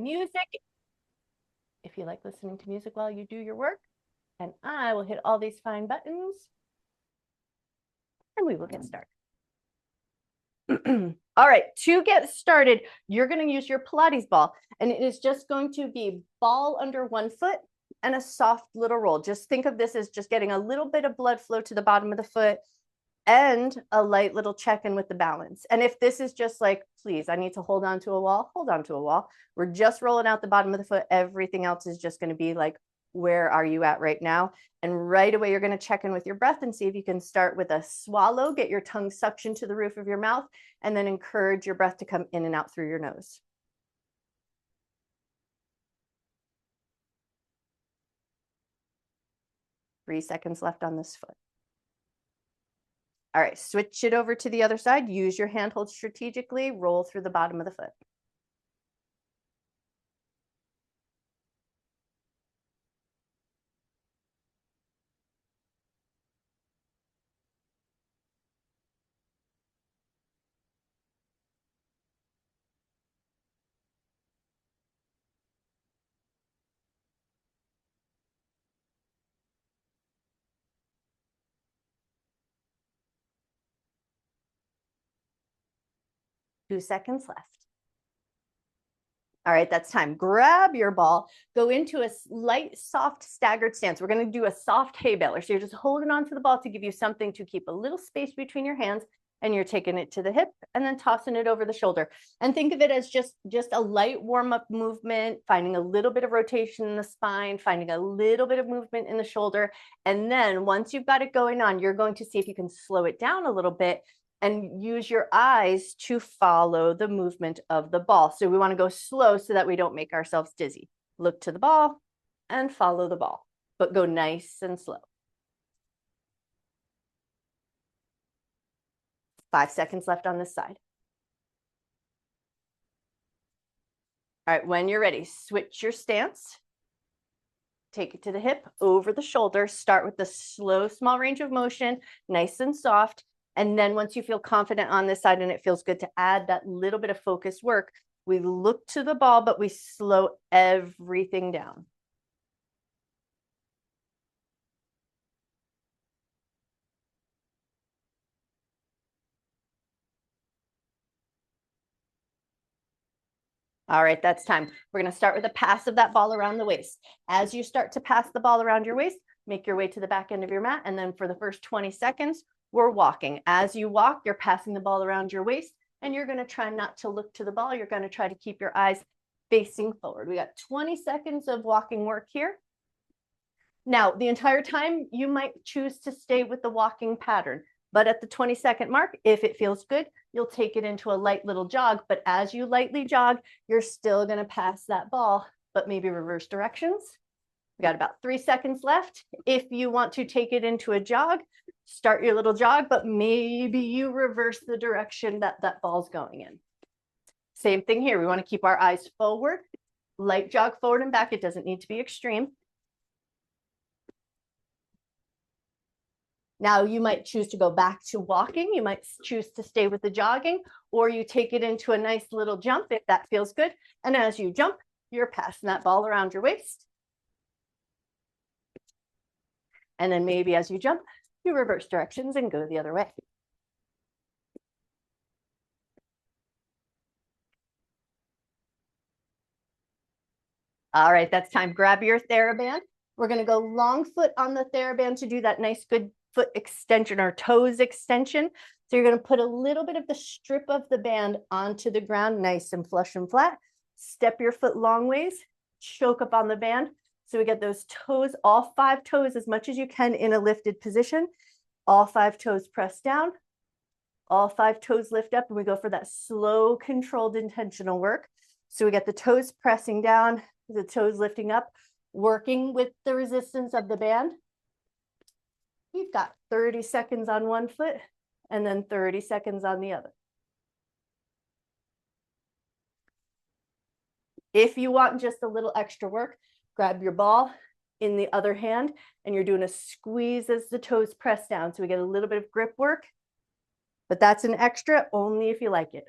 music if you like listening to music while you do your work. And I will hit all these fine buttons and we will get started. All right, to get started, you're going to use your Pilates ball, and it is just going to be ball under one foot and a soft little roll. Just think of this as just getting a little bit of blood flow to the bottom of the foot and a light little check-in with the balance. And if this is just like, please, I need to hold on to a wall, hold on to a wall. We're just rolling out the bottom of the foot. Everything else is just going to be like, where are you at right now? And right away, you're going to check in with your breath and see if you can start with a swallow, get your tongue suction to the roof of your mouth, and then encourage your breath to come in and out through your nose. Three seconds left on this foot. All right, switch it over to the other side. Use your handhold strategically, roll through the bottom of the foot. Two seconds left. All right, that's time. Grab your ball, go into a light, soft, staggered stance. We're going to do a soft hay baler. So you're just holding on to the ball to give you something to keep a little space between your hands, and you're taking it to the hip and then tossing it over the shoulder. And think of it as just a light warm-up movement, finding a little bit of rotation in the spine, finding a little bit of movement in the shoulder. And then once you've got it going on, you're going to see if you can slow it down a little bit and use your eyes to follow the movement of the ball. So we want to go slow so that we don't make ourselves dizzy. Look to the ball and follow the ball, but go nice and slow. 5 seconds left on this side. All right, when you're ready, switch your stance. Take it to the hip, over the shoulder. Start with the slow, small range of motion, nice and soft. And then once you feel confident on this side and it feels good to add that little bit of focus work, we look to the ball, but we slow everything down. All right, that's time. We're going to start with a pass of that ball around the waist. As you start to pass the ball around your waist, make your way to the back end of your mat. And then for the first 20 seconds, we're walking. As you walk, you're passing the ball around your waist, and you're going to try not to look to the ball. You're going to try to keep your eyes facing forward. We got 20 seconds of walking work here. Now, the entire time, you might choose to stay with the walking pattern. But at the 20-second mark, if it feels good, you'll take it into a light little jog. But as you lightly jog, you're still going to pass that ball, but maybe reverse directions. We got about 3 seconds left. If you want to take it into a jog, start your little jog, but maybe you reverse the direction that that ball's going in. Same thing here. We want to keep our eyes forward, light jog forward and back. It doesn't need to be extreme. Now you might choose to go back to walking. You might choose to stay with the jogging, or you take it into a nice little jump if that feels good. And as you jump, you're passing that ball around your waist. And then maybe as you jump, you reverse directions and go the other way. All right, that's time. Grab your theraband. We're going to go long foot on the theraband to do that nice good foot extension or toes extension. So you're going to put a little bit of the strip of the band onto the ground, nice and flush and flat. Step your foot long ways, choke up on the band. So we get those toes, all 5 toes as much as you can in a lifted position. All 5 toes press down, all 5 toes lift up, and we go for that slow, controlled, intentional work. So we get the toes pressing down, the toes lifting up, working with the resistance of the band. You've got 30 seconds on one foot and then 30 seconds on the other. If you want just a little extra work, grab your ball in the other hand and you're doing a squeeze as the toes press down. So we get a little bit of grip work, but that's an extra only if you like it.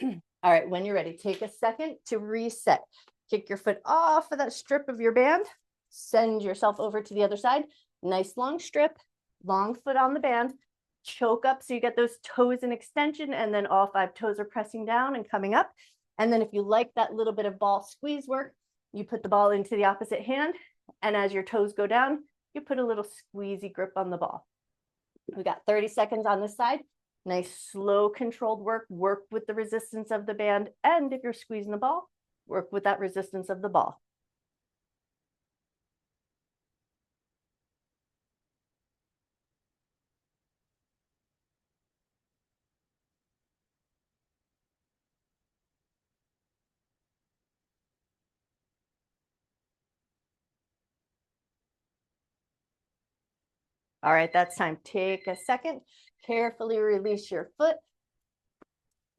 All right, when you're ready, take a second to reset. Kick your foot off of that strip of your band. Send yourself over to the other side. Nice long strip, long foot on the band. Choke up so you get those toes in extension, and then all 5 toes are pressing down and coming up. And then if you like that little bit of ball squeeze work, you put the ball into the opposite hand, and as your toes go down, you put a little squeezy grip on the ball. We got 30 seconds on this side. Nice, slow, controlled work. Work with the resistance of the band, and if you're squeezing the ball, work with that resistance of the ball. All right, that's time. Take a second, carefully release your foot.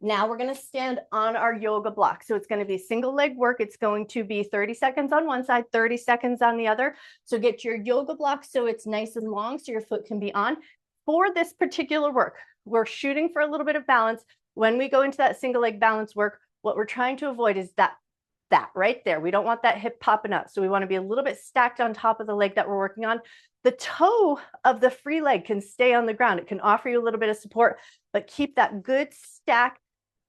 Now we're going to stand on our yoga block. So it's going to be single leg work. It's going to be 30 seconds on one side, 30 seconds on the other. So get your yoga block so it's nice and long so your foot can be on. For this particular work, we're shooting for a little bit of balance. When we go into that single leg balance work, what we're trying to avoid is that right there. We don't want that hip popping up. So we want to be a little bit stacked on top of the leg that we're working on. The toe of the free leg can stay on the ground. It can offer you a little bit of support, but keep that good stack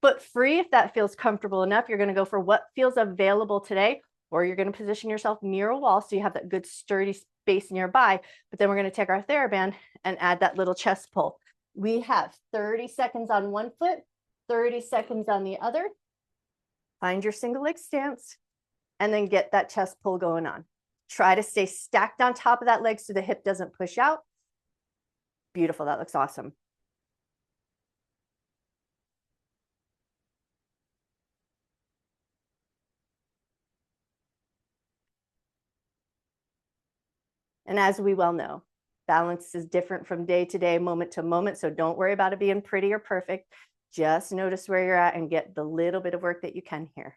foot free. If that feels comfortable enough, you're going to go for what feels available today, or you're going to position yourself near a wall so you have that good sturdy space nearby. But then we're going to take our theraband and add that little chest pull. We have 30 seconds on one foot, 30 seconds on the other. Find your single leg stance and then get that chest pull going on. Try to stay stacked on top of that leg so the hip doesn't push out. Beautiful. That looks awesome. And as we well know, balance is different from day to day, moment to moment. So don't worry about it being pretty or perfect. Just notice where you're at and get the little bit of work that you can here.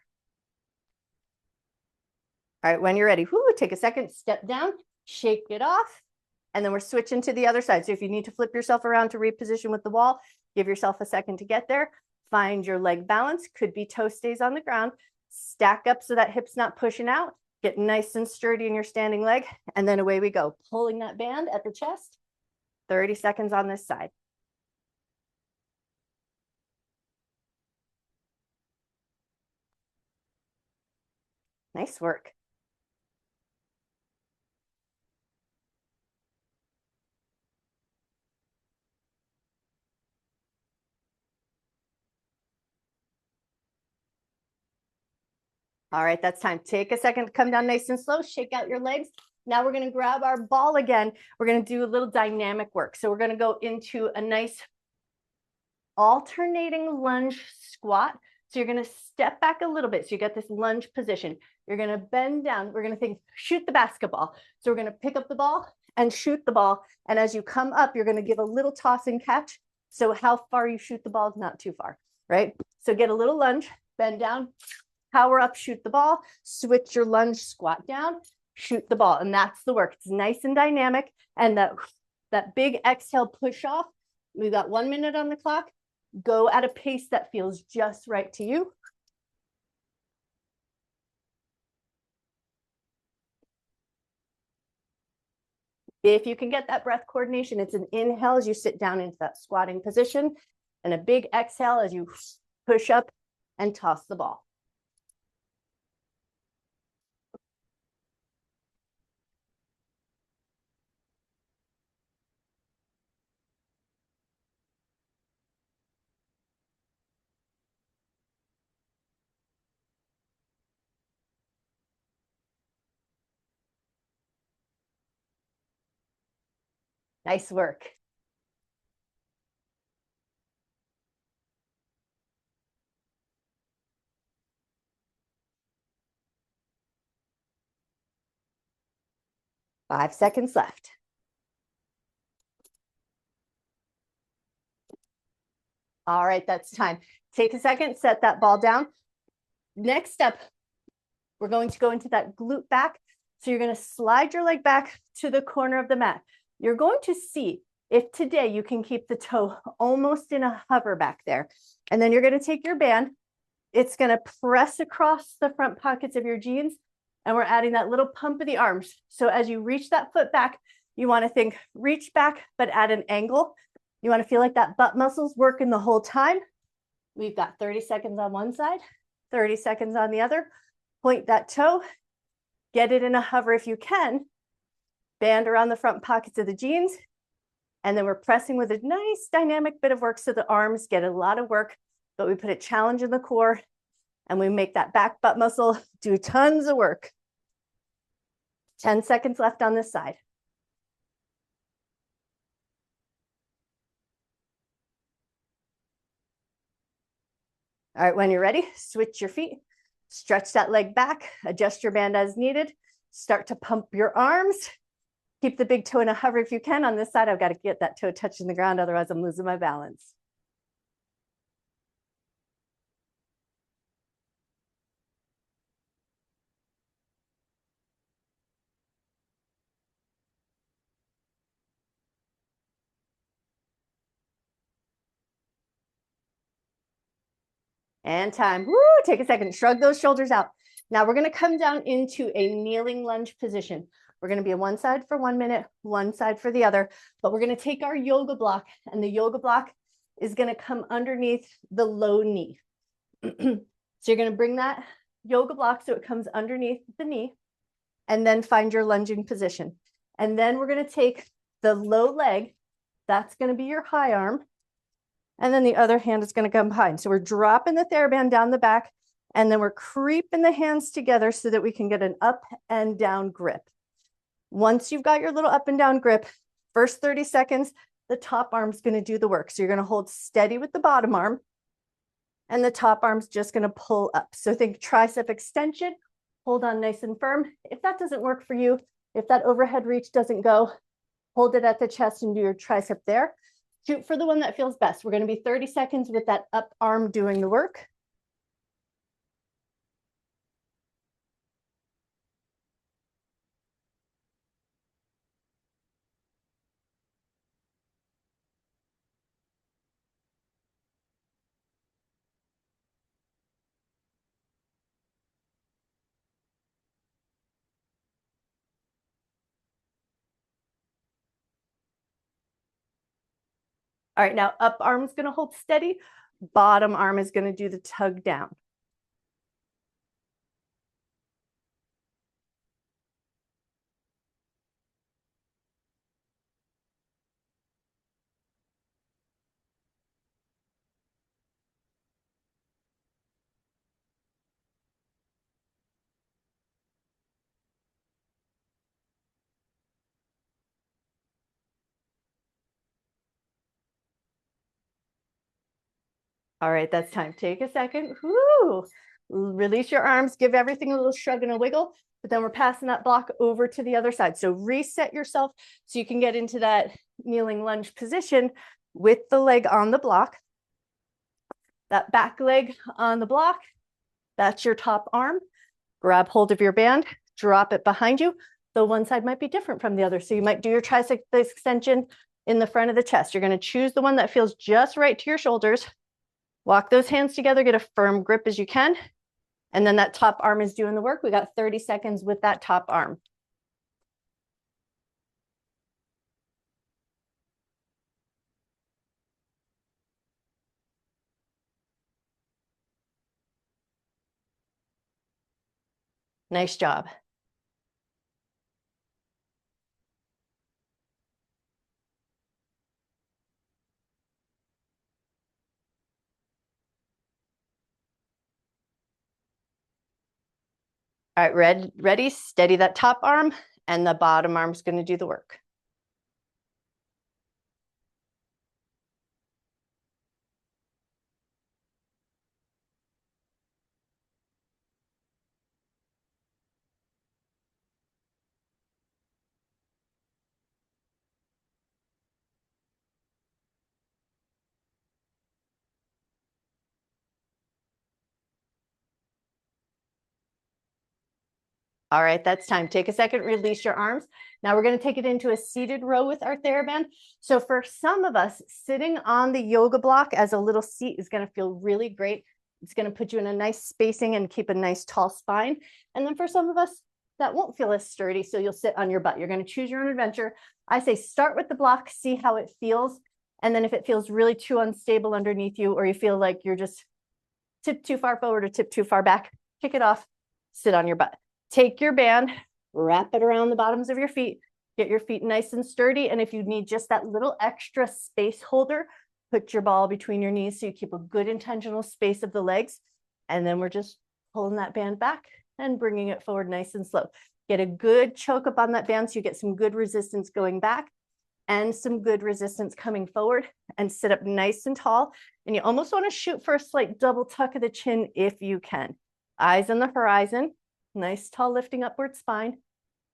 All right, when you're ready, take a second, step down, shake it off, and then we're switching to the other side. So if you need to flip yourself around to reposition with the wall, give yourself a second to get there. Find your leg balance, could be toe stays on the ground. Stack up so that hip's not pushing out. Get nice and sturdy in your standing leg, and then away we go. Pulling that band at the chest, 30 seconds on this side. Nice work. All right, that's time. Take a second to come down nice and slow, shake out your legs. Now we're gonna grab our ball again. We're gonna do a little dynamic work. So we're gonna go into a nice alternating lunge squat. So you're gonna step back a little bit. So you get this lunge position. You're gonna bend down. We're gonna think, shoot the basketball. So we're gonna pick up the ball and shoot the ball. And as you come up, you're gonna give a little toss and catch. So how far you shoot the ball is not too far, right? So get a little lunge, bend down, power up, shoot the ball, switch your lunge, squat down, shoot the ball. And that's the work. It's nice and dynamic. And that big exhale push off. We've got 1 minute on the clock. Go at a pace that feels just right to you. If you can get that breath coordination, it's an inhale as you sit down into that squatting position, and a big exhale as you push up and toss the ball. Nice work. Five seconds left. All right, that's time. Take a second, set that ball down. Next step, we're going to go into that glute back. So you're going to slide your leg back to the corner of the mat. You're going to see if today you can keep the toe almost in a hover back there. And then you're going to take your band It's going to press across the front pockets of your jeans, and we're adding that little pump of the arms. So as you reach that foot back, you want to think reach back, but at an angle. You want to feel like that butt muscle's working the whole time. We've got 30 seconds on one side, 30 seconds on the other. Point that toe, get it in a hover if you can. Band around the front pockets of the jeans. And then we're pressing with a nice dynamic bit of work so the arms get a lot of work, but we put a challenge in the core and we make that back butt muscle do tons of work. 10 seconds left on this side. All right, when you're ready, switch your feet, stretch that leg back, adjust your band as needed, start to pump your arms. Keep the big toe in a hover if you can. On this side, I've got to get that toe touching the ground, otherwise I'm losing my balance. And time. Woo, take a second, shrug those shoulders out. Now we're going to come down into a kneeling lunge position. We're going to be on one side for 1 minute, one side for the other, but we're going to take our yoga block, and the yoga block is going to come underneath the low knee. So you're going to bring that yoga block so it comes underneath the knee, and then find your lunging position. And then we're going to take the low leg, that's going to be your high arm, and then the other hand is going to come behind. So we're dropping the theraband down the back, and then we're creeping the hands together so that we can get an up and down grip. Once you've got your little up and down grip, first 30 seconds, the top arm's going to do the work. So you're going to hold steady with the bottom arm, and the top arm's just going to pull up. So think tricep extension, hold on nice and firm. If that doesn't work for you, if that overhead reach doesn't go, hold it at the chest and do your tricep there. Shoot for the one that feels best. We're going to be 30 seconds with that up arm doing the work. All right, now up arm is going to hold steady. Bottom arm is going to do the tug down. All right, that's time. Take a second. Woo! Release your arms, give everything a little shrug and a wiggle, but then we're passing that block over to the other side. So reset yourself so you can get into that kneeling lunge position with the leg on the block. That back leg on the block, that's your top arm. Grab hold of your band, drop it behind you. Though one side might be different from the other. So you might do your tricep extension in the front of the chest. You're going to choose the one that feels just right to your shoulders. Walk those hands together, get a firm grip as you can. And then that top arm is doing the work. We got 30 seconds with that top arm. Nice job. All right, ready, steady that top arm, and the bottom arm's going to do the work. All right, that's time. Take a second, release your arms. Now we're going to take it into a seated row with our theraband. So for some of us, sitting on the yoga block as a little seat is going to feel really great. It's going to put you in a nice spacing and keep a nice tall spine. And then for some of us, that won't feel as sturdy, so you'll sit on your butt. You're going to choose your own adventure. I say start with the block, see how it feels. And then if it feels really too unstable underneath you, or you feel like you're just tip too far forward or tip too far back, kick it off, sit on your butt. Take your band, wrap it around the bottoms of your feet, get your feet nice and sturdy. And if you need just that little extra space holder, put your ball between your knees so you keep a good intentional space of the legs. And then we're just pulling that band back and bringing it forward nice and slow. Get a good choke up on that band so you get some good resistance going back and some good resistance coming forward, and sit up nice and tall. And you almost want to shoot for a slight double tuck of the chin if you can. Eyes on the horizon, nice tall lifting upward spine.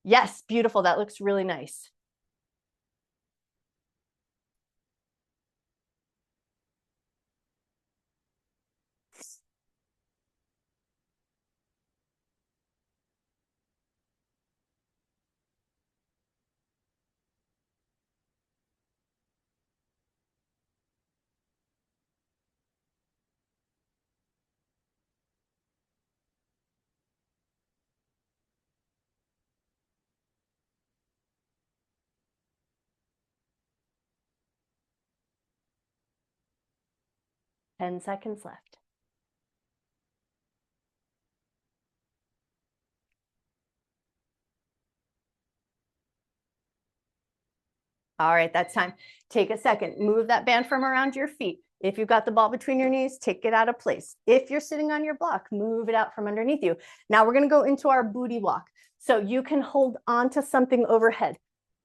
Yes, beautiful. That looks really nice. Ten seconds left. All right, that's time. Take a second, move that band from around your feet. If you've got the ball between your knees, take it out of place. If you're sitting on your block, move it out from underneath you. Now we're going to go into our booty walk. So you can hold onto something overhead.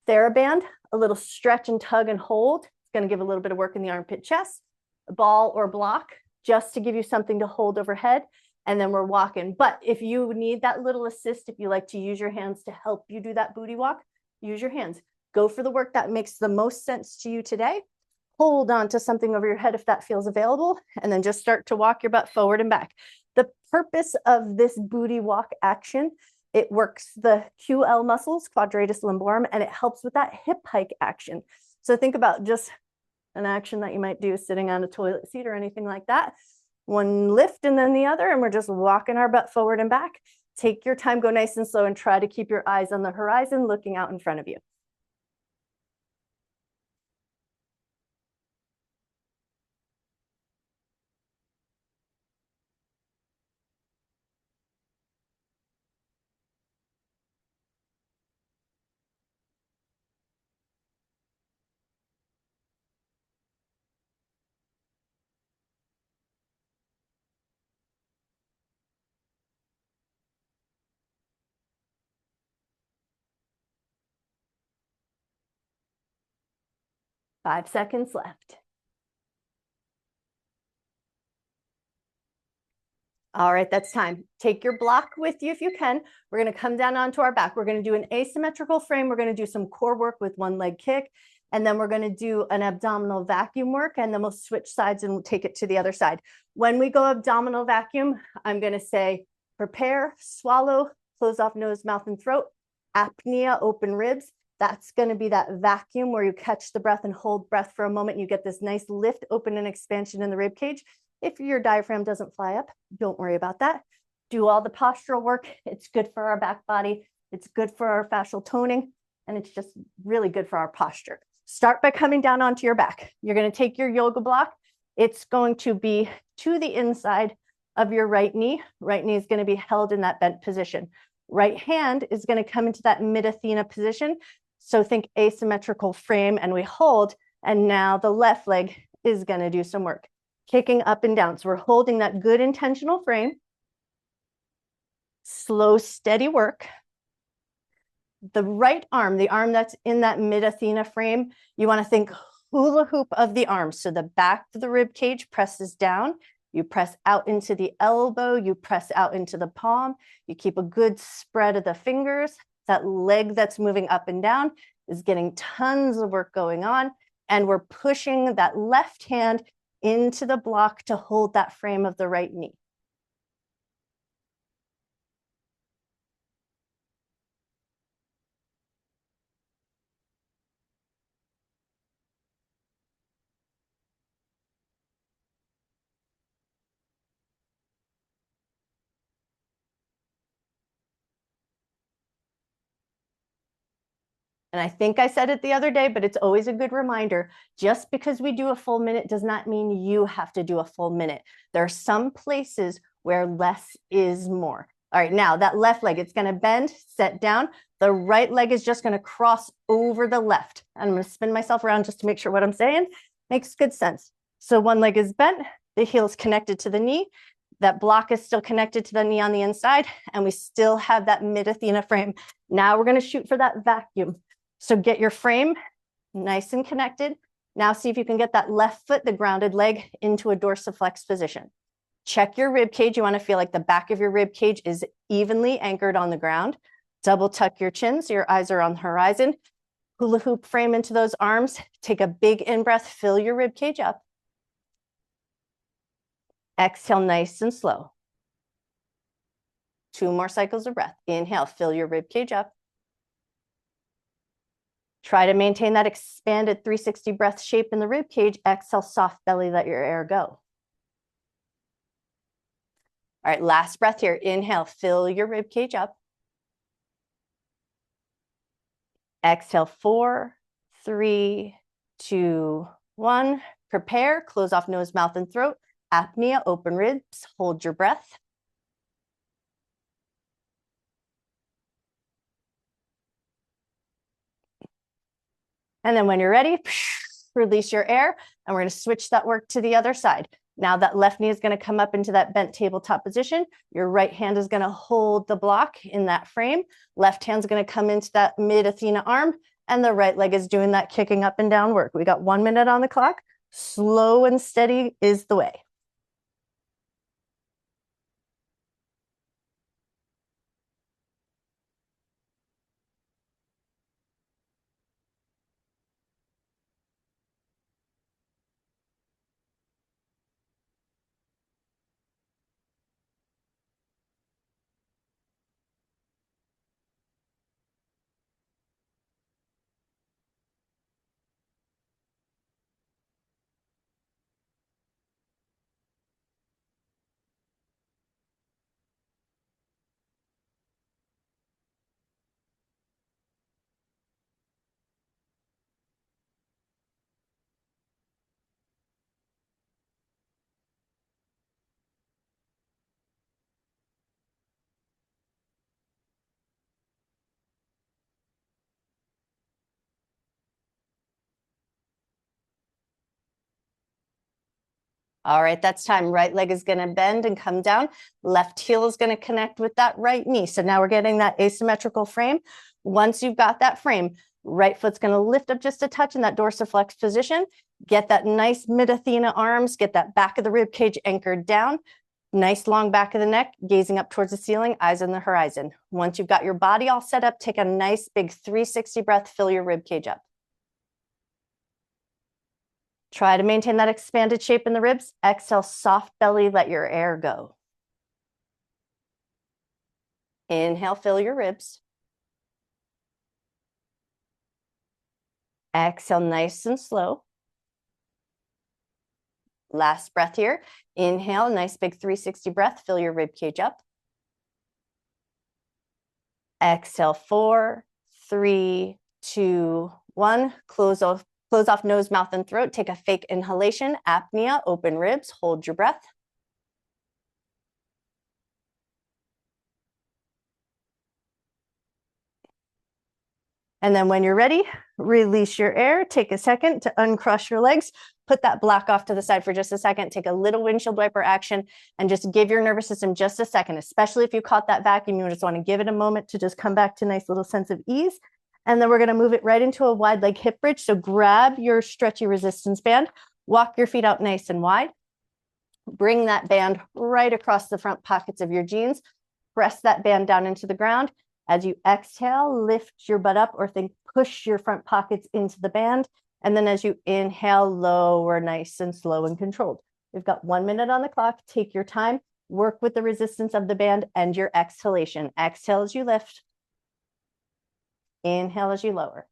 Theraband, a little stretch and tug and hold. It's going to give a little bit of work in the armpit chest. A ball or block, just to give you something to hold overhead. And then we're walking. But if you need that little assist, if you like to use your hands to help you do that booty walk, use your hands. Go for the work that makes the most sense to you today. Hold on to something over your head if that feels available, and then just start to walk your butt forward and back. The purpose of this booty walk action, it works the QL muscles, quadratus lumborum, and it helps with that hip hike action. So think about just an action that you might do sitting on a toilet seat or anything like that. One lift and then the other, and we're just walking our butt forward and back. Take your time, go nice and slow, and try to keep your eyes on the horizon, looking out in front of you. 5 seconds left. All right, that's time. Take your block with you if you can. We're going to come down onto our back. We're going to do an asymmetrical frame. We're going to do some core work with one leg kick. And then we're going to do an abdominal vacuum work. And then we'll switch sides and we'll take it to the other side. When we go abdominal vacuum, I'm going to say, prepare, swallow, close off nose, mouth, and throat, apnea, open ribs. That's going to be that vacuum where you catch the breath and hold breath for a moment. And you get this nice lift, open, and expansion in the rib cage. If your diaphragm doesn't fly up, don't worry about that. Do all the postural work. It's good for our back body. It's good for our fascial toning. And it's just really good for our posture. Start by coming down onto your back. You're going to take your yoga block. It's going to be to the inside of your right knee. Right knee is going to be held in that bent position. Right hand is going to come into that mid-Athena position. So think asymmetrical frame, and we hold. And now the left leg is going to do some work, kicking up and down. So we're holding that good intentional frame. Slow, steady work. The right arm, the arm that's in that mid-Athena frame, you want to think hula hoop of the arm. So the back of the rib cage presses down. You press out into the elbow. You press out into the palm. You keep a good spread of the fingers. That leg that's moving up and down is getting tons of work going on. And we're pushing that left hand into the block to hold that frame of the right knee. And I think I said it the other day, but it's always a good reminder. Just because we do a full minute does not mean you have to do a full minute. There are some places where less is more. All right, now that left leg, it's going to bend, set down. The right leg is just going to cross over the left. I'm going to spin myself around just to make sure what I'm saying makes good sense. So one leg is bent, the heel is connected to the knee. That block is still connected to the knee on the inside, and we still have that mid-Athena frame. Now we're going to shoot for that vacuum. So get your frame nice and connected. Now see if you can get that left foot, the grounded leg, into a dorsiflex position. Check your rib cage. You want to feel like the back of your rib cage is evenly anchored on the ground. Double tuck your chin so your eyes are on the horizon. Hula hoop frame into those arms. Take a big in-breath, fill your rib cage up. Exhale nice and slow. 2 more cycles of breath. Inhale, fill your rib cage up. Try to maintain that expanded 360 breath shape in the rib cage. Exhale, soft belly, let your air go. All right, last breath here. Inhale, fill your rib cage up. Exhale, 4, 3, 2, 1. Prepare, close off nose, mouth, and throat. Apnea, open ribs, hold your breath. And then when you're ready, release your air, and we're going to switch that work to the other side. Now that left knee is going to come up into that bent tabletop position. Your right hand is going to hold the block in that frame. Left hand's going to come into that mid-Athena arm, and the right leg is doing that kicking up and down work. We got 1 minute on the clock. Slow and steady is the way. All right, that's time. Right leg is going to bend and come down. Left heel is going to connect with that right knee. So now we're getting that asymmetrical frame. Once you've got that frame, right foot's going to lift up just a touch in that dorsiflex position. Get that nice mid-Athena arms. Get that back of the rib cage anchored down. Nice long back of the neck, gazing up towards the ceiling, eyes on the horizon. Once you've got your body all set up, take a nice big 360 breath, fill your rib cage up. Try to maintain that expanded shape in the ribs. Exhale, soft belly, let your air go. Inhale, fill your ribs. Exhale, nice and slow. Last breath here. Inhale, nice big 360 breath, fill your rib cage up. Exhale, 4, 3, 2, 1. Close off nose, mouth, and throat. Take a fake inhalation, apnea, open ribs, hold your breath. And then when you're ready, release your air. Take a second to uncross your legs. Put that block off to the side for just a second. Take a little windshield wiper action and just give your nervous system just a second, especially if you caught that vacuum. You just want to give it a moment to just come back to a nice little sense of ease. And then we're going to move it right into a wide leg hip bridge. So grab your stretchy resistance band, walk your feet out nice and wide. Bring that band right across the front pockets of your jeans. Press that band down into the ground. As you exhale, lift your butt up, or push your front pockets into the band. And then as you inhale, lower nice and slow and controlled. We've got 1 minute on the clock. Take your time. Work with the resistance of the band and your exhalation. Exhale as you lift. Inhale as you lower.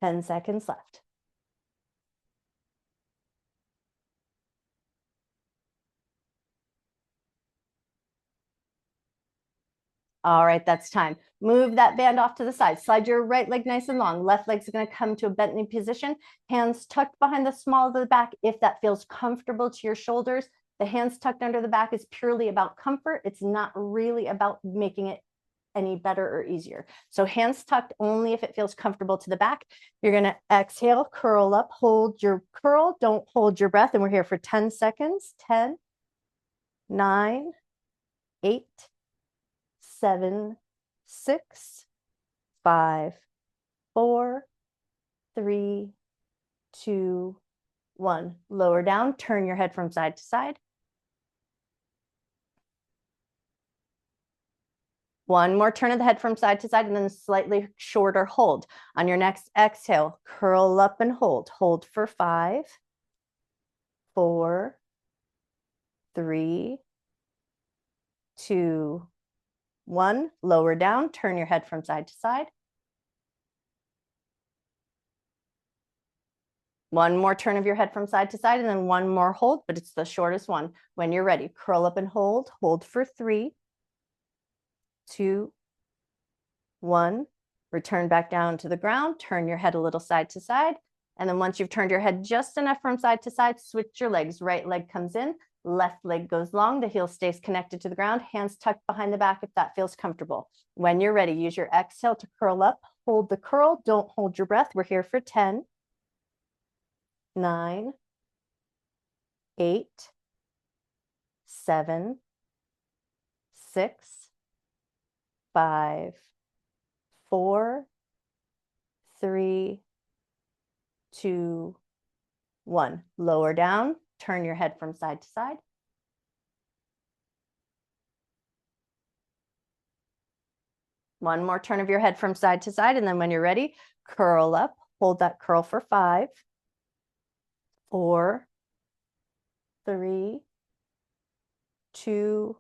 10 seconds left. All right, that's time. Move that band off to the side. Slide your right leg nice and long. Left leg's going to come to a bent knee position. Hands tucked behind the small of the back if that feels comfortable to your shoulders. The hands tucked under the back is purely about comfort. It's not really about making it any better or easier. So hands tucked only if it feels comfortable to the back. You're going to exhale, curl up, hold your curl. Don't hold your breath. And we're here for 10 seconds. 10, 9, 8, 7, 6, 5, 4, 3, 2, 1. Lower down, turn your head from side to side. One more turn of the head from side to side and then slightly shorter hold. On your next exhale, curl up and hold. Hold for 5, 4, 3, 2, 1. Lower down, turn your head from side to side. One more turn of your head from side to side and then one more hold, but it's the shortest one. When you're ready, curl up and hold. Hold for 3, 2, 1. Return back down to the ground. Turn your head a little side to side. And then once you've turned your head just enough from side to side, switch your legs. Right leg comes in, left leg goes long. The heel stays connected to the ground. Hands tucked behind the back if that feels comfortable. When you're ready, use your exhale to curl up. Hold the curl. Don't hold your breath. We're here for 10, 9, 8, 7, 6, 5, 4, 3, 2, 1. Lower down, turn your head from side to side. One more turn of your head from side to side, and then when you're ready, curl up. Hold that curl for 5, 4, 3, 2,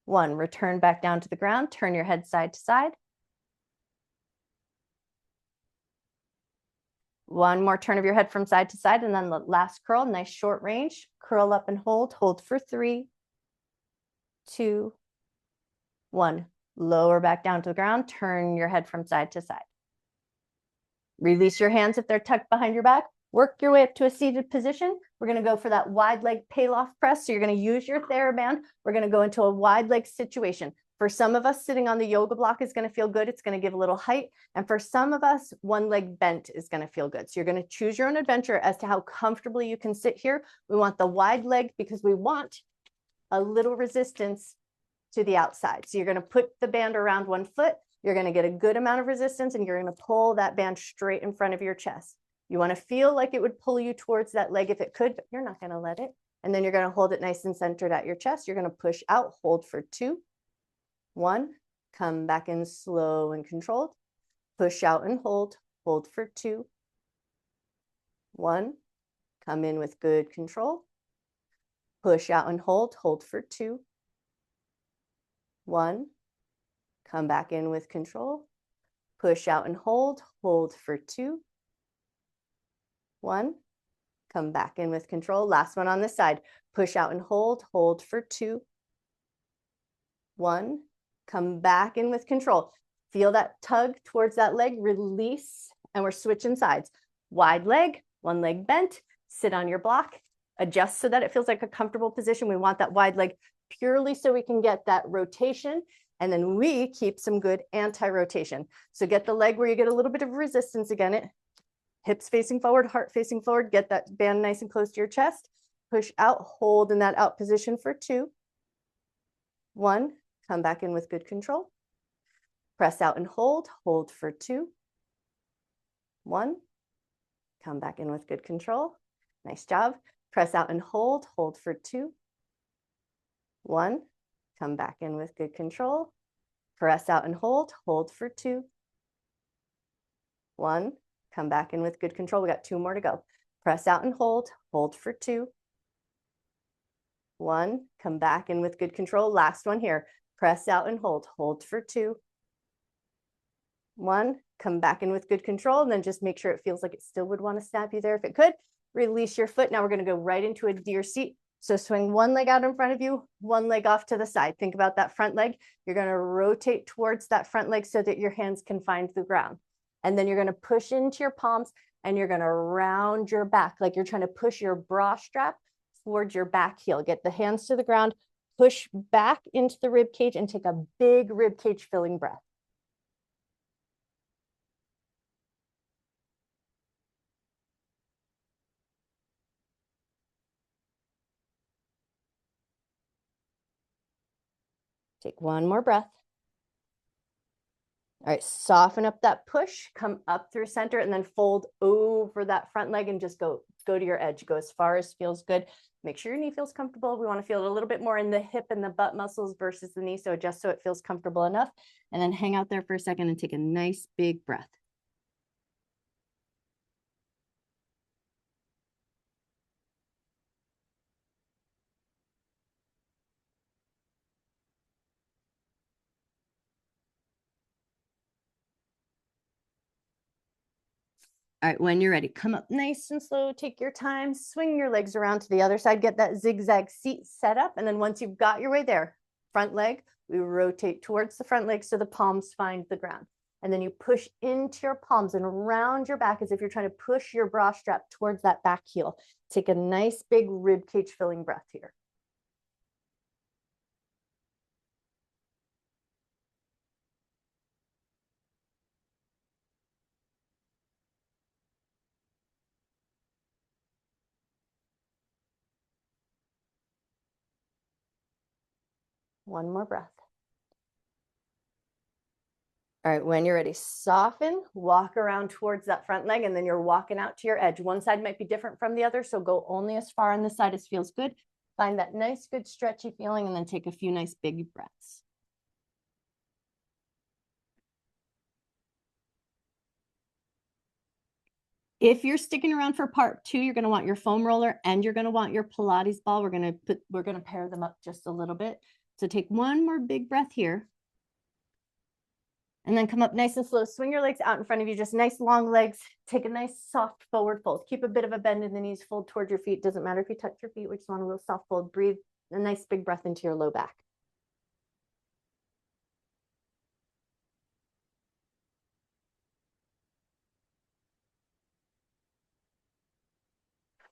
1. Return back down to the ground. Turn your head side to side. One more turn of your head from side to side, and then the last curl, nice short range. Curl up and hold. Hold for 3, 2, 1. Lower back down to the ground. Turn your head from side to side. Release your hands if they're tucked behind your back. Work your way up to a seated position. We're going to go for that wide leg Pallof press. So you're going to use your theraband. We're going to go into a wide leg situation. For some of us, sitting on the yoga block is going to feel good. It's going to give a little height. And for some of us, one leg bent is going to feel good. So you're going to choose your own adventure as to how comfortably you can sit here. We want the wide leg because we want a little resistance to the outside. So you're going to put the band around one foot. You're going to get a good amount of resistance and you're going to pull that band straight in front of your chest. You want to feel like it would pull you towards that leg if it could, but you're not going to let it. And then you're going to hold it nice and centered at your chest. You're going to push out, hold for 2, 1, come back in slow and controlled. Push out and hold for 2, 1, come in with good control. Push out and hold for 2, 1, come back in with control. Push out and hold for 2, 1, come back in with control. Last one on this side. Push out and hold for 2, 1, come back in with control. Feel that tug towards that leg, release, and we're switching sides. Wide leg, one leg bent, sit on your block, adjust so that it feels like a comfortable position. We want that wide leg purely so we can get that rotation, and then we keep some good anti-rotation. So get the leg where you get a little bit of resistance again. Hips facing forward, heart facing forward, get that band nice and close to your chest. Push out, hold in that out position for 2, 1, come back in with good control. Press out and hold for 2, 1, come back in with good control. Nice job. Press out and hold for 2, 1, come back in with good control. Press out and hold for 2, 1, come back in with good control. We got 2 more to go. Press out and hold for 2, 1, come back in with good control. Last one here. Press out and hold for 2, one, come back in with good control, and then just make sure it feels like it still would want to snap you there if it could. Release your foot. Now we're going to go right into a deer seat. So swing one leg out in front of you, one leg off to the side. Think about that front leg. You're going to rotate towards that front leg so that your hands can find the ground. And then you're going to push into your palms and you're going to round your back like you're trying to push your bra strap towards your back heel. Get the hands to the ground, push back into the rib cage and take a big rib cage filling breath. Take one more breath. All right, soften up that push, come up through center and then fold over that front leg and just go to your edge. Go as far as feels good. Make sure your knee feels comfortable. We want to feel it a little bit more in the hip and the butt muscles versus the knee. So adjust so it feels comfortable enough. And then hang out there for a second and take a nice big breath. All right, when you're ready, come up nice and slow, take your time, swing your legs around to the other side, get that zigzag seat set up. And then once you've got your way there, front leg, we rotate towards the front leg so the palms find the ground. And then you push into your palms and round your back as if you're trying to push your bra strap towards that back heel. Take a nice big rib cage filling breath here. One more breath. All right, when you're ready, soften, walk around towards that front leg, and then you're walking out to your edge. One side might be different from the other, so go only as far on this side as feels good. Find that nice, good, stretchy feeling, and then take a few nice big breaths. If you're sticking around for part two, you're going to want your foam roller and you're going to want your Pilates ball. We're going to pair them up just a little bit. So take one more big breath here. And then come up nice and slow. Swing your legs out in front of you, just nice long legs. Take a nice soft forward fold. Keep a bit of a bend in the knees, fold towards your feet. Doesn't matter if you touch your feet, we just want a little soft fold. Breathe a nice big breath into your low back.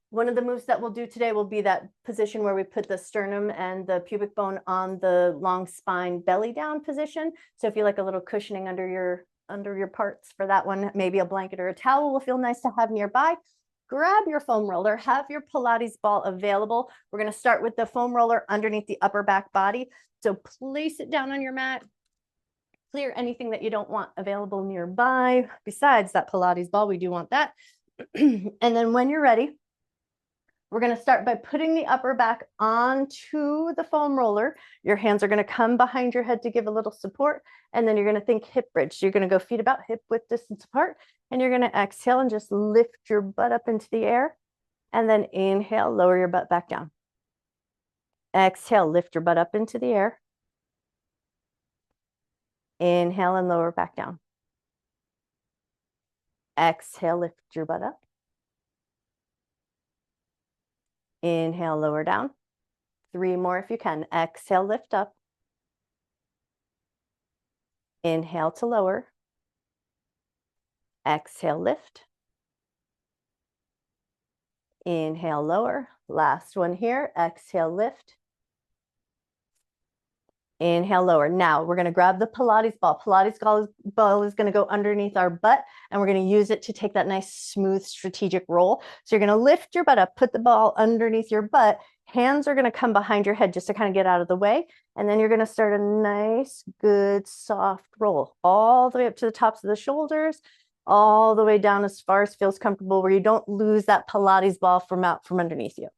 One of the moves that we'll do today will be that position where we put the sternum and the pubic bone on the long spine belly down position. So if you like a little cushioning under your parts for that one, maybe a blanket or a towel will feel nice to have nearby. Grab your foam roller, have your Pilates ball available. We're going to start with the foam roller underneath the upper back body. So place it down on your mat. Clear anything that you don't want available nearby. Besides that Pilates ball, we do want that. And then when you're ready, we're going to start by putting the upper back onto the foam roller. Your hands are going to come behind your head to give a little support. And then you're going to think hip bridge. So you're going to go feet about hip width distance apart. And you're going to exhale and just lift your butt up into the air. And then inhale, lower your butt back down. Exhale, lift your butt up into the air. Inhale and lower back down. Exhale, lift your butt up. Inhale, lower down. 3 more if you can. Exhale, lift up. Inhale to lower. Exhale, lift. Inhale, lower. Last one here. Exhale, lift. Inhale, lower. Now we're going to grab the Pilates ball. Pilates ball is going to go underneath our butt, and we're going to use it to take that nice, smooth, strategic roll. So you're going to lift your butt up, put the ball underneath your butt. Hands are going to come behind your head just to kind of get out of the way. And then you're going to start a nice, good, soft roll all the way up to the tops of the shoulders, all the way down as far as feels comfortable, where you don't lose that Pilates ball from out from underneath you.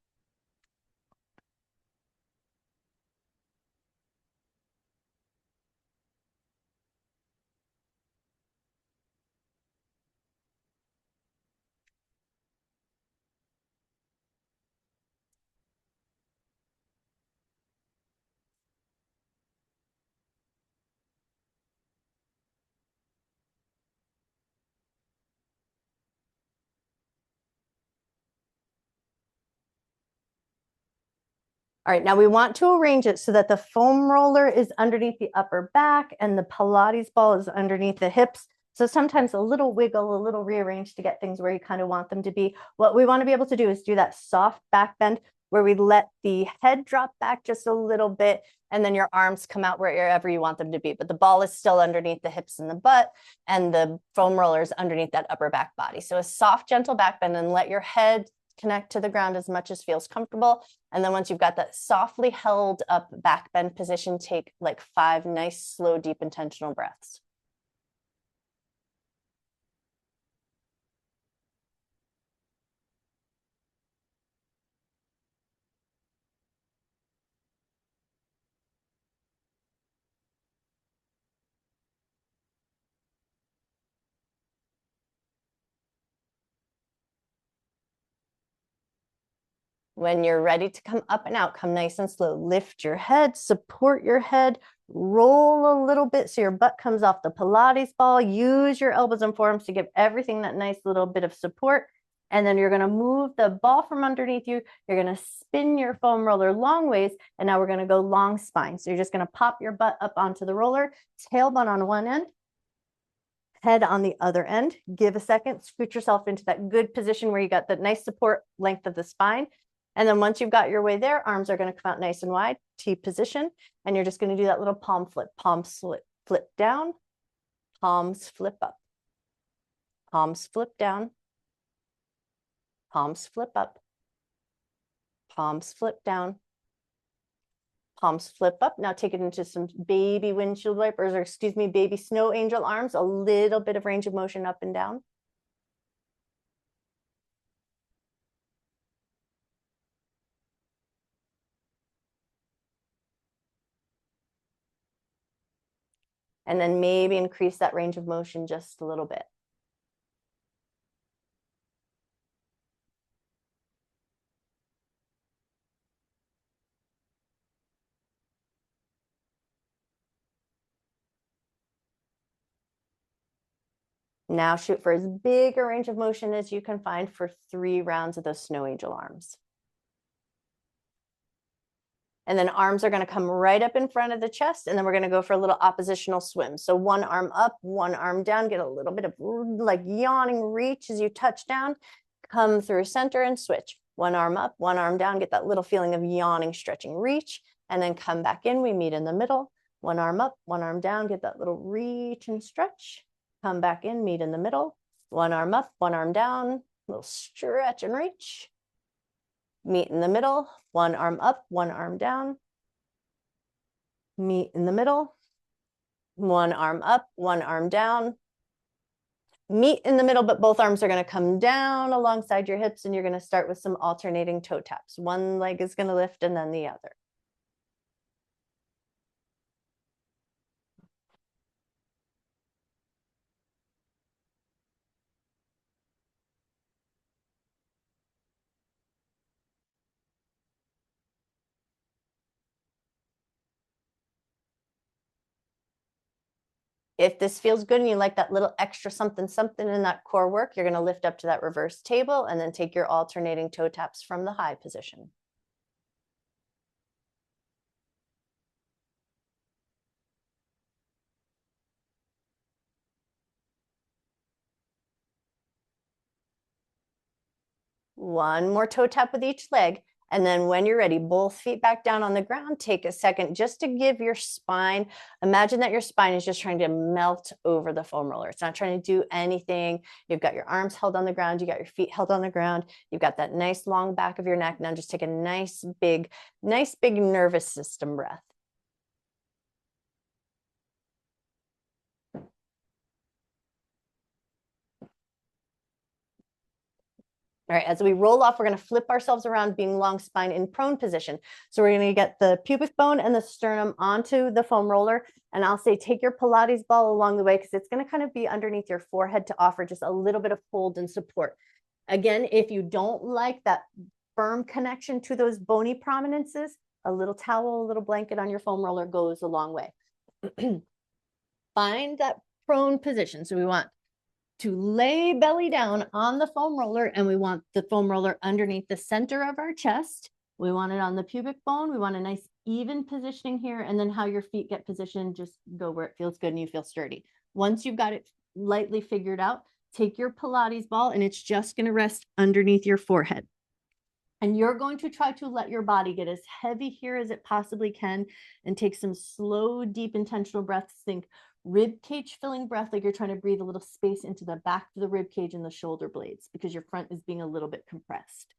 All right, now we want to arrange it so that the foam roller is underneath the upper back and the Pilates ball is underneath the hips. So sometimes a little wiggle, a little rearrange to get things where you kind of want them to be. What we want to be able to do is do that soft back bend where we let the head drop back just a little bit and then your arms come out wherever you want them to be. But the ball is still underneath the hips and the butt and the foam roller is underneath that upper back body. So a soft, gentle back bend and let your head connect to the ground as much as feels comfortable. And then once you've got that softly held up back bend position, take like 5 nice, slow, deep, intentional breaths. When you're ready to come up and out, come nice and slow. Lift your head, support your head, roll a little bit so your butt comes off the Pilates ball. Use your elbows and forearms to give everything that nice little bit of support. And then you're going to move the ball from underneath you. You're going to spin your foam roller long ways. And now we're going to go long spine. So you're just going to pop your butt up onto the roller, tailbone on one end, head on the other end. Give a second, scoot yourself into that good position where you got that nice support length of the spine. And then once you've got your way there, arms are going to come out nice and wide, T position. And you're just going to do that little palm flip, flip down, palms flip up, palms flip down, palms flip up, palms flip down, palms flip up. Now take it into some baby windshield wipers, or excuse me, baby snow angel arms, a little bit of range of motion up and down. And then maybe increase that range of motion just a little bit. Now shoot for as big a range of motion as you can find for 3 rounds of those snow angel arms. And then arms are going to come right up in front of the chest. And then we're going to go for a little oppositional swim. So one arm up, one arm down, get a little bit of like yawning reach as you touch down, come through center and switch. One arm up, one arm down, get that little feeling of yawning, stretching reach, and then come back in. We meet in the middle. One arm up, one arm down, get that little reach and stretch. Come back in, meet in the middle. One arm up, one arm down, little stretch and reach. Meet in the middle, one arm up, one arm down. Meet in the middle, one arm up, one arm down. Meet in the middle, but both arms are going to come down alongside your hips, and you're going to start with some alternating toe taps. One leg is going to lift and then the other. If this feels good and you like that little extra something in that core work, you're going to lift up to that reverse table and then take your alternating toe taps from the high position. One more toe tap with each leg. And then when you're ready, both feet back down on the ground. Take a second just to give your spine, imagine that your spine is just trying to melt over the foam roller. It's not trying to do anything. You've got your arms held on the ground. You got your feet held on the ground. You've got that nice long back of your neck. Now just take a nice big nervous system breath. All right, as we roll off, we're going to flip ourselves around being long spine in prone position. So we're going to get the pubic bone and the sternum onto the foam roller. And I'll say take your Pilates ball along the way because it's going to kind of be underneath your forehead to offer just a little bit of hold and support. Again, if you don't like that firm connection to those bony prominences, a little towel, a little blanket on your foam roller goes a long way. Find that prone position. So we want to lay belly down on the foam roller, and we want the foam roller underneath the center of our chest. We want it on the pubic bone. We want a nice even positioning here. And then how your feet get positioned, just go where it feels good and you feel sturdy. Once you've got it lightly figured out, take your Pilates ball and it's just going to rest underneath your forehead. And you're going to try to let your body get as heavy here as it possibly can and take some slow, deep, intentional breaths. Think rib cage filling breath, like you're trying to breathe a little space into the back of the rib cage and the shoulder blades because your front is being a little bit compressed.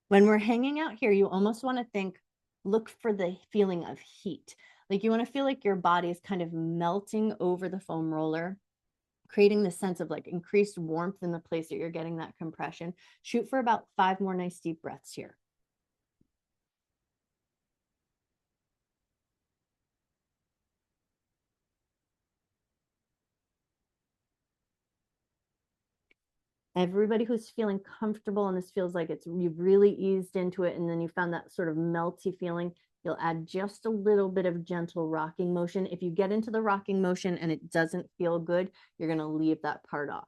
When we're hanging out here, you almost want to think, look for the feeling of heat. Like you want to feel like your body is kind of melting over the foam roller, creating this sense of like increased warmth in the place that you're getting that compression. Shoot for about 5 more nice deep breaths here. Everybody who's feeling comfortable and this feels like you've really eased into it and then you found that sort of melty feeling, you'll add just a little bit of gentle rocking motion. If you get into the rocking motion and it doesn't feel good, you're going to leave that part off.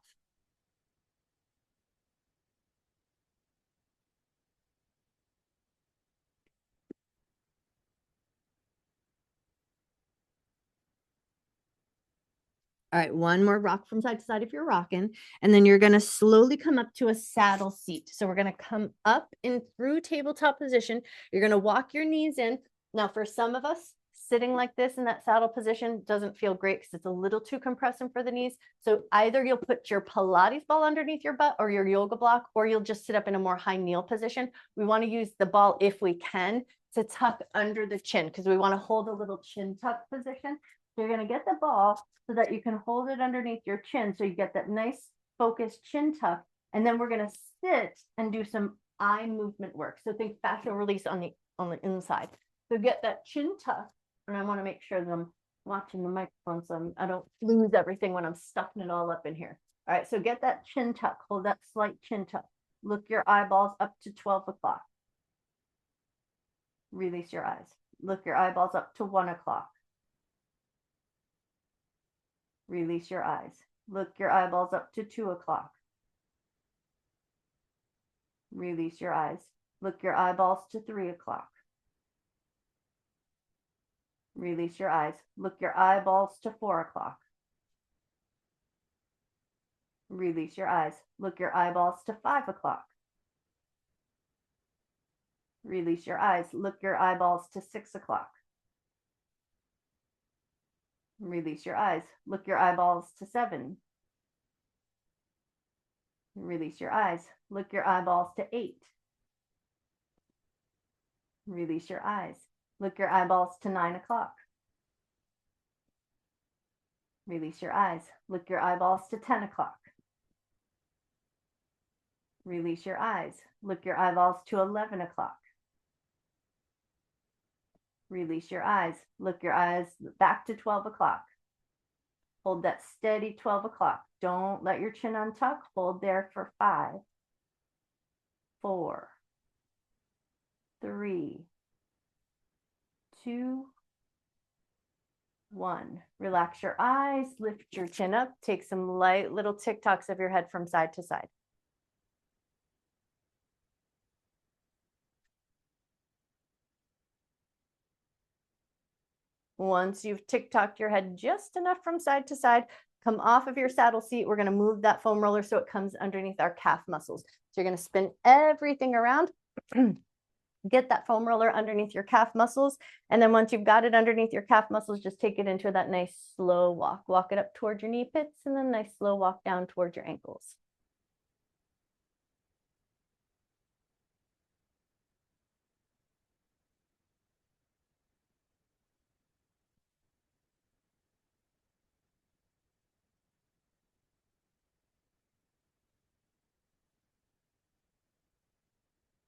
All right, one more rock from side to side if you're rocking. And then you're going to slowly come up to a saddle seat. So we're going to come up in through tabletop position. You're going to walk your knees in. Now, for some of us, sitting like this in that saddle position doesn't feel great because it's a little too compressive for the knees. So either you'll put your Pilates ball underneath your butt or your yoga block, or you'll just sit up in a more high kneel position. We want to use the ball, if we can, to tuck under the chin because we want to hold a little chin tuck position. So you're going to get the ball so that you can hold it underneath your chin. So you get that nice focused chin tuck. And then we're going to sit and do some eye movement work. So think fascial release on the inside. So get that chin tuck. And I want to make sure that I'm watching the microphone so I don't lose everything when I'm stuffing it all up in here. All right, so get that chin tuck. Hold that slight chin tuck. Look your eyeballs up to 12 o'clock. Release your eyes. Look your eyeballs up to 1 o'clock. Release your eyes. Look your eyeballs up to 2 o'clock. Release your eyes. Look your eyeballs to 3 o'clock. Release your eyes. Look your eyeballs to 4 o'clock. Release your eyes. Look your eyeballs to 5 o'clock. Release your eyes. Look your eyeballs to 6 o'clock. Release your eyes. Look your eyeballs to 7. Release your eyes. Look your eyeballs to 8. Release your eyes. Look your eyeballs to 9 o'clock. Release your eyes. Look your eyeballs to 10 o'clock. Release your eyes. Look your eyeballs to 11 o'clock. Release your eyes. Look your eyes back to 12 o'clock. Hold that steady 12 o'clock. Don't let your chin untuck. Hold there for 5, 4, 3, 2, 1. Relax your eyes. Lift your chin up. Take some light little tick-tocks of your head from side to side. Once you've tick-tocked your head just enough from side to side, come off of your saddle seat. We're going to move that foam roller so it comes underneath our calf muscles. So you're going to spin everything around. Get that foam roller underneath your calf muscles. And then once you've got it underneath your calf muscles, just take it into that nice slow walk. Walk it up towards your knee pits and then nice slow walk down towards your ankles.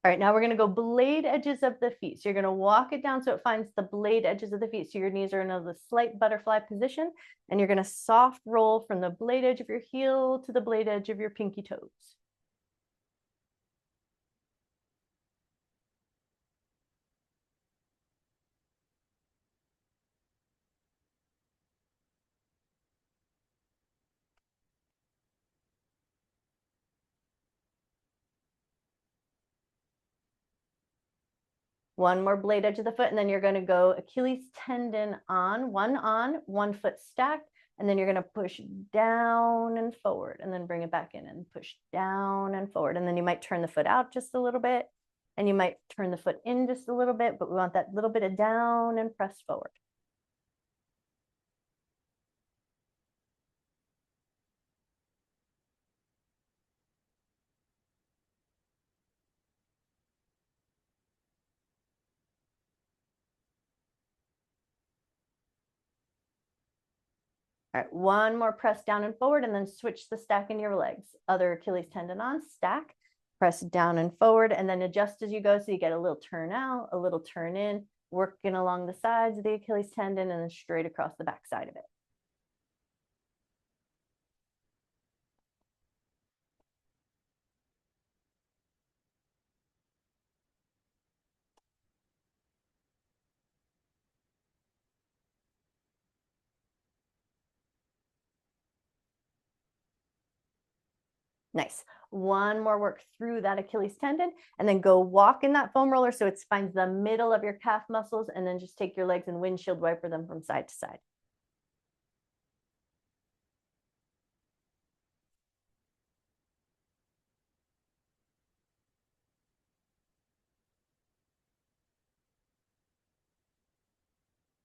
All right, now we're going to go blade edges of the feet. So you're going to walk it down so it finds the blade edges of the feet. So your knees are in a slight butterfly position, and you're going to soft roll from the blade edge of your heel to the blade edge of your pinky toes. One more blade edge of the foot, and then you're going to go Achilles tendon on, one foot stacked, and then you're going to push down and forward, and then bring it back in and push down and forward. And then you might turn the foot out just a little bit, and you might turn the foot in just a little bit, but we want that little bit of down and press forward. All right, one more press down and forward, and then switch the stack in your legs. Other Achilles tendon on, stack, press down and forward, and then adjust as you go. So you get a little turn out, a little turn in, working along the sides of the Achilles tendon and then straight across the back side of it. Nice. One more work through that Achilles tendon, and then go walk in that foam roller so it finds the middle of your calf muscles, and then just take your legs and windshield wiper them from side to side.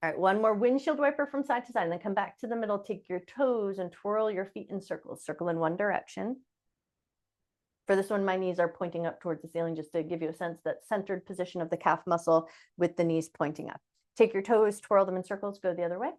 All right, one more windshield wiper from side to side, and then come back to the middle, take your toes and twirl your feet in circles, circle in one direction. For this one, my knees are pointing up towards the ceiling just to give you a sense that centered position of the calf muscle with the knees pointing up. Take your toes, twirl them in circles, go the other way.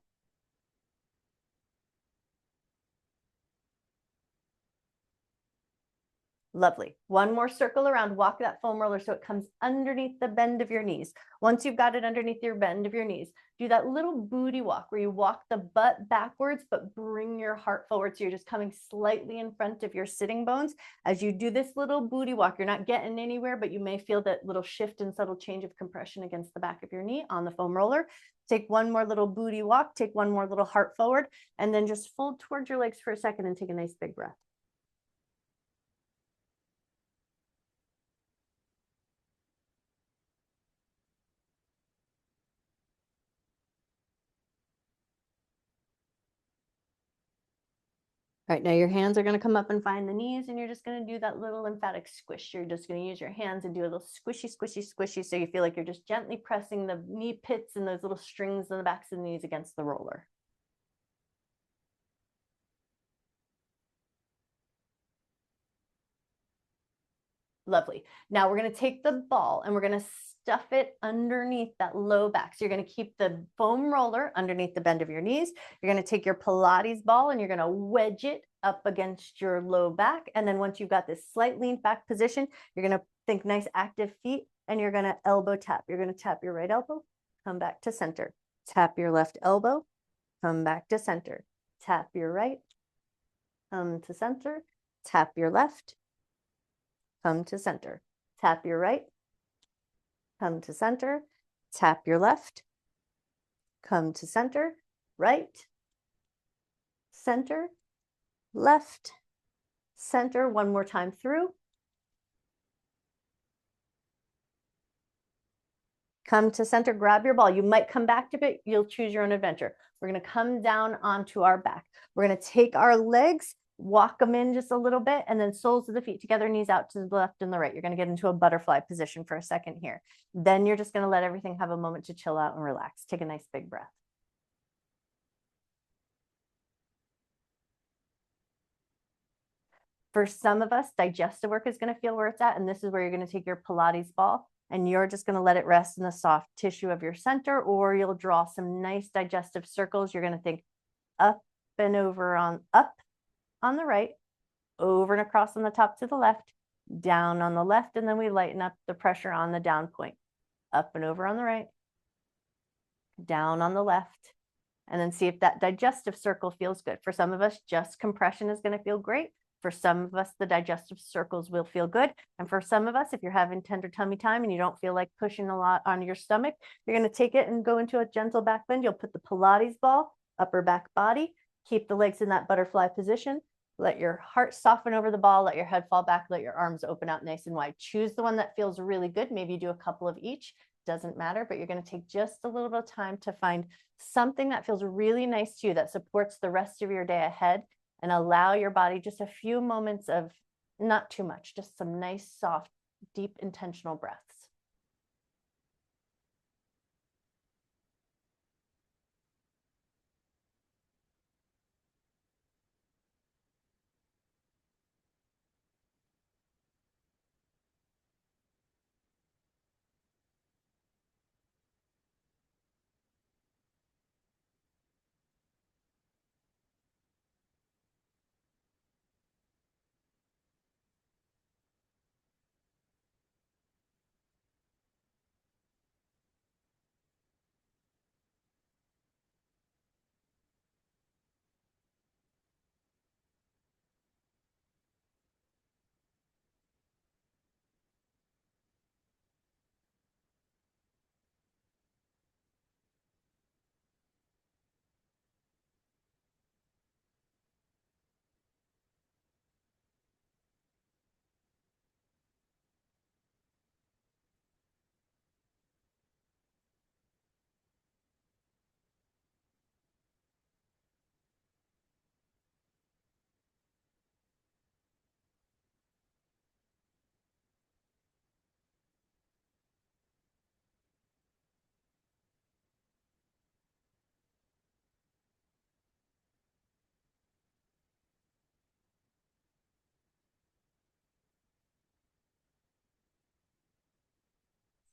Lovely. One more circle around, walk that foam roller so it comes underneath the bend of your knees. Once you've got it underneath your bend of your knees, do that little booty walk where you walk the butt backwards, but bring your heart forward. So you're just coming slightly in front of your sitting bones. As you do this little booty walk, you're not getting anywhere, but you may feel that little shift and subtle change of compression against the back of your knee on the foam roller. Take one more little booty walk, take one more little heart forward, and then just fold towards your legs for a second and take a nice big breath. All right, now your hands are going to come up and find the knees, and you're just going to do that little lymphatic squish. You're just going to use your hands and do a little squishy, squishy, squishy, so you feel like you're just gently pressing the knee pits and those little strings on the backs of the knees against the roller. Lovely. Now we're going to take the ball and we're going to stuff it underneath that low back. So you're going to keep the foam roller underneath the bend of your knees. You're going to take your Pilates ball and you're going to wedge it up against your low back. And then once you've got this slight lean back position, you're going to think nice active feet, and you're going to elbow tap. You're going to tap your right elbow, come back to center. Tap your left elbow, come back to center. Tap your right, come to center. Tap your left, come to center. Tap your right, come to center. Tap your left, come to center. Right, center, left, center. One more time through. Come to center, grab your ball. You might come back to it. You'll choose your own adventure. We're going to come down onto our back. We're going to take our legs, walk them in just a little bit, and then soles of the feet together, knees out to the left and the right. You're going to get into a butterfly position for a second here. Then you're just going to let everything have a moment to chill out and relax. Take a nice big breath. For some of us, digestive work is going to feel where it's at, and this is where you're going to take your Pilates ball and you're just going to let it rest in the soft tissue of your center, or you'll draw some nice digestive circles. You're going to think up and over on up on the right, over and across on the top to the left, down on the left, and then we lighten up the pressure on the down point. Up and over on the right, down on the left, and then see if that digestive circle feels good. For some of us, just compression is going to feel great. For some of us, the digestive circles will feel good. And for some of us, if you're having tender tummy time and you don't feel like pushing a lot on your stomach, you're going to take it and go into a gentle back bend. You'll put the Pilates ball, upper back body, keep the legs in that butterfly position. Let your heart soften over the ball, let your head fall back, let your arms open out nice and wide. Choose the one that feels really good. Maybe do a couple of each, doesn't matter, but you're going to take just a little bit of time to find something that feels really nice to you that supports the rest of your day ahead, and allow your body just a few moments of not too much, just some nice, soft, deep, intentional breaths.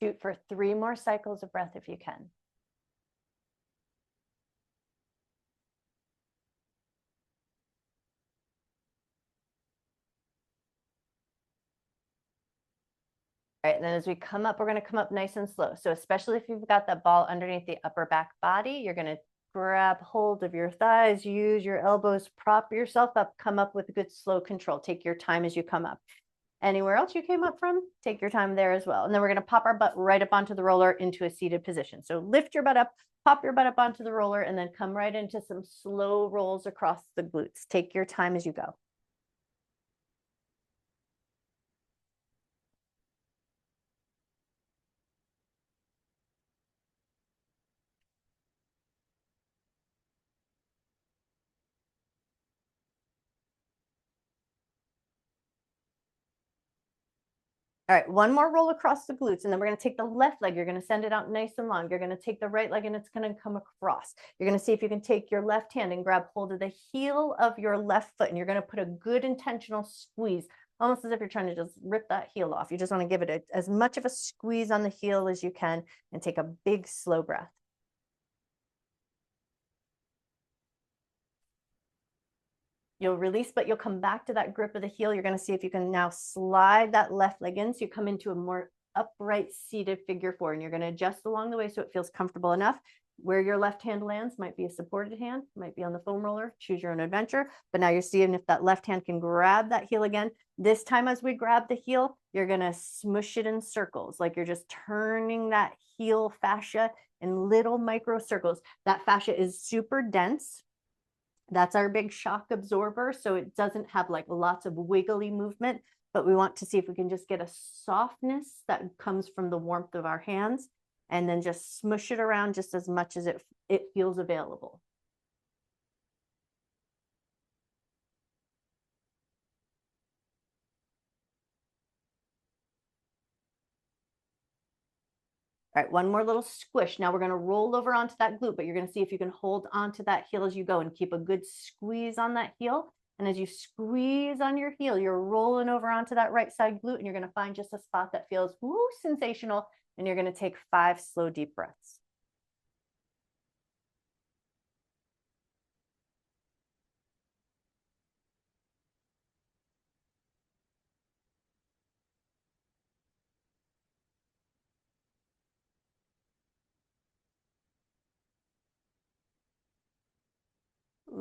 Shoot for 3 more cycles of breath if you can. All right, and then as we come up, we're going to come up nice and slow. So especially if you've got that ball underneath the upper back body, you're going to grab hold of your thighs, use your elbows, prop yourself up, come up with a good slow control. Take your time as you come up. Anywhere else you came up from, take your time there as well. And then we're going to pop our butt right up onto the roller into a seated position. So lift your butt up, pop your butt up onto the roller, and then come right into some slow rolls across the glutes. Take your time as you go. All right, one more roll across the glutes, and then we're going to take the left leg. You're going to send it out nice and long. You're going to take the right leg, and it's going to come across. You're going to see if you can take your left hand and grab hold of the heel of your left foot, and you're going to put a good intentional squeeze, almost as if you're trying to just rip that heel off. You just want to give it as much of a squeeze on the heel as you can, and take a big, slow breath. You'll release, but you'll come back to that grip of the heel. You're going to see if you can now slide that left leg in, so you come into a more upright seated figure 4, and you're going to adjust along the way so it feels comfortable enough. Where your left hand lands might be a supported hand, might be on the foam roller, choose your own adventure. But now you're seeing if that left hand can grab that heel again. This time as we grab the heel, you're going to smush it in circles, like you're just turning that heel fascia in little micro circles. That fascia is super dense. That's our big shock absorber. So it doesn't have like lots of wiggly movement, but we want to see if we can just get a softness that comes from the warmth of our hands, and then just smush it around just as much as it feels available. All right, one more little squish. Now we're going to roll over onto that glute, but you're going to see if you can hold onto that heel as you go and keep a good squeeze on that heel. And as you squeeze on your heel, you're rolling over onto that right side glute, and you're going to find just a spot that feels woo, sensational. And you're going to take 5 slow, deep breaths.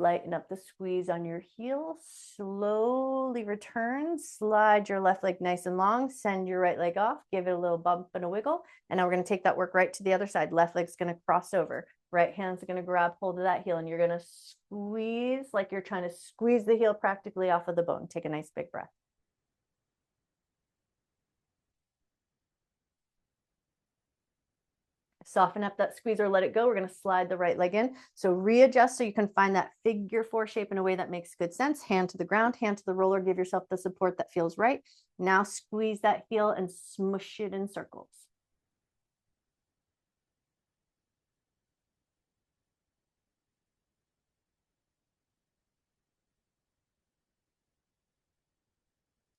Lighten up the squeeze on your heel. Slowly return. Slide your left leg nice and long. Send your right leg off. Give it a little bump and a wiggle. And now we're going to take that work right to the other side. Left leg's going to cross over. Right hand's going to grab hold of that heel. And you're going to squeeze like you're trying to squeeze the heel practically off of the bone. Take a nice big breath. Soften up that squeeze or let it go. We're going to slide the right leg in. So readjust so you can find that figure 4 shape in a way that makes good sense. Hand to the ground, hand to the roller. Give yourself the support that feels right. Now squeeze that heel and smush it in circles.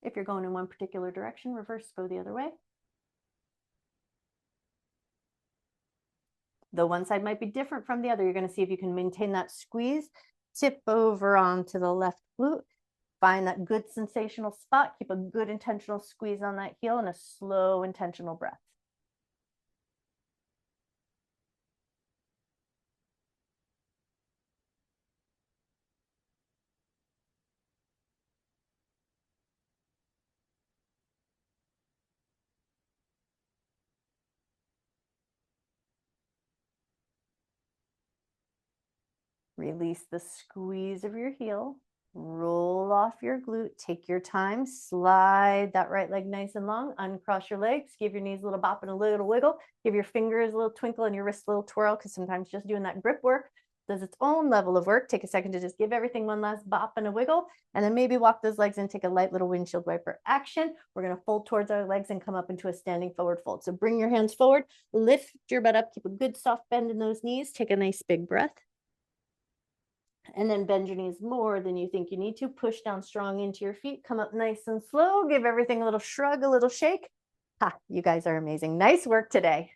If you're going in one particular direction, reverse, go the other way. Though one side might be different from the other, you're going to see if you can maintain that squeeze. Tip over onto the left glute. Find that good sensational spot. Keep a good intentional squeeze on that heel and a slow intentional breath. Release the squeeze of your heel. Roll off your glute. Take your time. Slide that right leg nice and long. Uncross your legs. Give your knees a little bop and a little wiggle. Give your fingers a little twinkle and your wrists a little twirl, because sometimes just doing that grip work does its own level of work. Take a second to just give everything one last bop and a wiggle, and then maybe walk those legs and take a light little windshield wiper action. We're going to fold towards our legs and come up into a standing forward fold. So bring your hands forward, lift your butt up, keep a good soft bend in those knees. Take a nice big breath. And then bend your knees more than you think you need to. Push down strong into your feet. Come up nice and slow. Give everything a little shrug, a little shake. Ha, you guys are amazing. Nice work today.